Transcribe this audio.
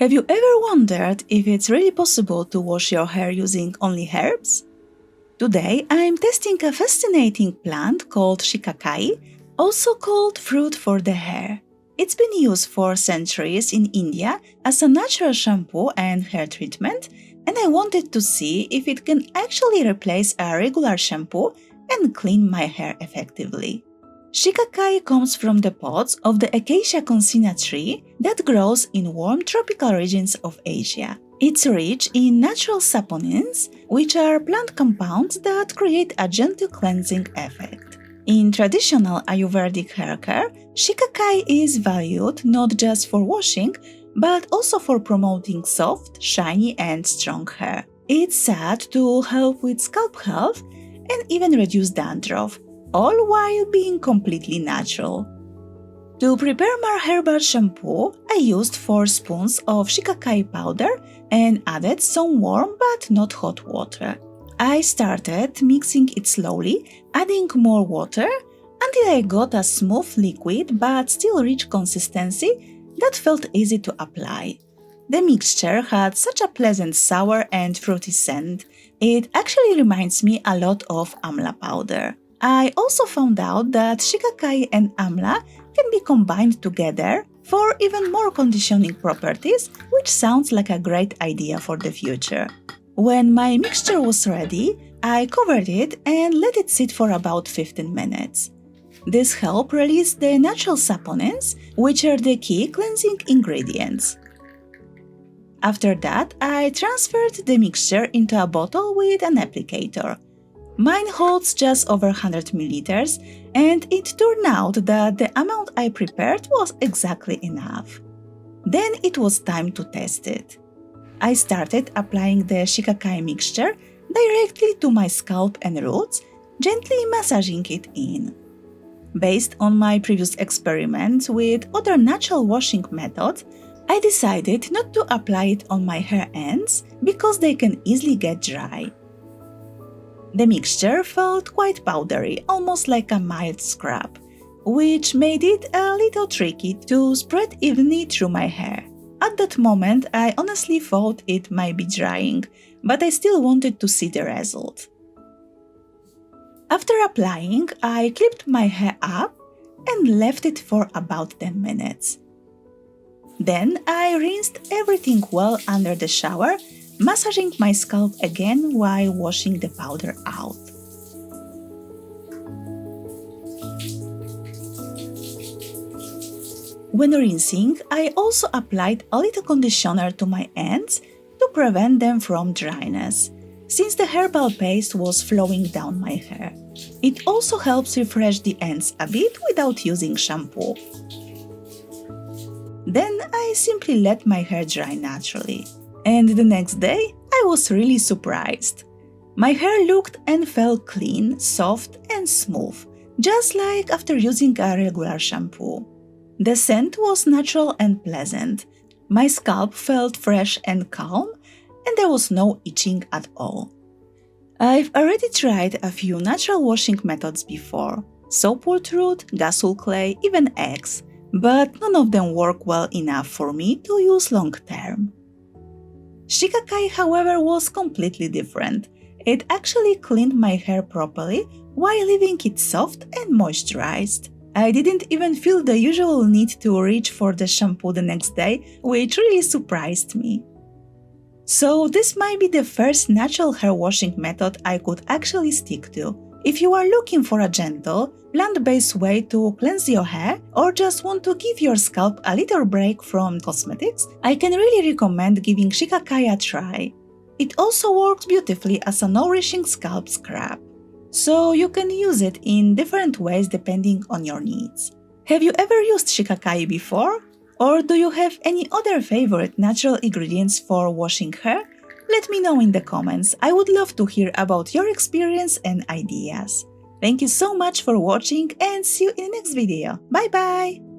Have you ever wondered if it's really possible to wash your hair using only herbs? Today I'm testing a fascinating plant called Shikakai, also called fruit for the hair. It's been used for centuries in India as a natural shampoo and hair treatment, and I wanted to see if it can actually replace a regular shampoo and clean my hair effectively. Shikakai comes from the pods of the Acacia consina tree that grows in warm tropical regions of Asia. It's rich in natural saponins, which are plant compounds that create a gentle cleansing effect. In traditional Ayurvedic hair care, Shikakai is valued not just for washing, but also for promoting soft, shiny, and strong hair. It's said to help with scalp health and even reduce dandruff, all while being completely natural. To prepare my herbal shampoo, I used 4 spoons of Shikakai powder and added some warm but not hot water. I started mixing it slowly, adding more water until I got a smooth liquid but still rich consistency that felt easy to apply. The mixture had such a pleasant sour and fruity scent. It actually reminds me a lot of amla powder. I also found out that Shikakai and amla can be combined together for even more conditioning properties, which sounds like a great idea for the future. When my mixture was ready, I covered it and let it sit for about 15 minutes. This helped release the natural saponins, which are the key cleansing ingredients. After that, I transferred the mixture into a bottle with an applicator. Mine holds just over 100 milliliters, and it turned out that the amount I prepared was exactly enough. Then it was time to test it. I started applying the Shikakai mixture directly to my scalp and roots, gently massaging it in. Based on my previous experiments with other natural washing methods, I decided not to apply it on my hair ends because they can easily get dry. The mixture felt quite powdery, almost like a mild scrub, which made it a little tricky to spread evenly through my hair. At that moment, I honestly thought it might be drying, but I still wanted to see the result. After applying, I clipped my hair up and left it for about 10 minutes. Then I rinsed everything well under the shower, massaging my scalp again while washing the powder out. When rinsing, I also applied a little conditioner to my ends to prevent them from dryness, since the herbal paste was flowing down my hair. It also helps refresh the ends a bit without using shampoo. Then I simply let my hair dry naturally. And the next day, I was really surprised. My hair looked and felt clean, soft, and smooth, just like after using a regular shampoo. The scent was natural and pleasant. My scalp felt fresh and calm, and there was no itching at all. I've already tried a few natural washing methods before: soapwood root, gasol clay, even eggs, but none of them work well enough for me to use long term. Shikakai, however, was completely different. It actually cleaned my hair properly while leaving it soft and moisturized. I didn't even feel the usual need to reach for the shampoo the next day, which really surprised me. So this might be the first natural hair washing method I could actually stick to. If you are looking for a gentle, plant-based way to cleanse your hair or just want to give your scalp a little break from cosmetics, I can really recommend giving Shikakai a try. It also works beautifully as a nourishing scalp scrub, so you can use it in different ways depending on your needs. Have you ever used Shikakai before? Or do you have any other favorite natural ingredients for washing hair? Let me know in the comments. I would love to hear about your experience and ideas. Thank you so much for watching and see you in the next video. Bye bye!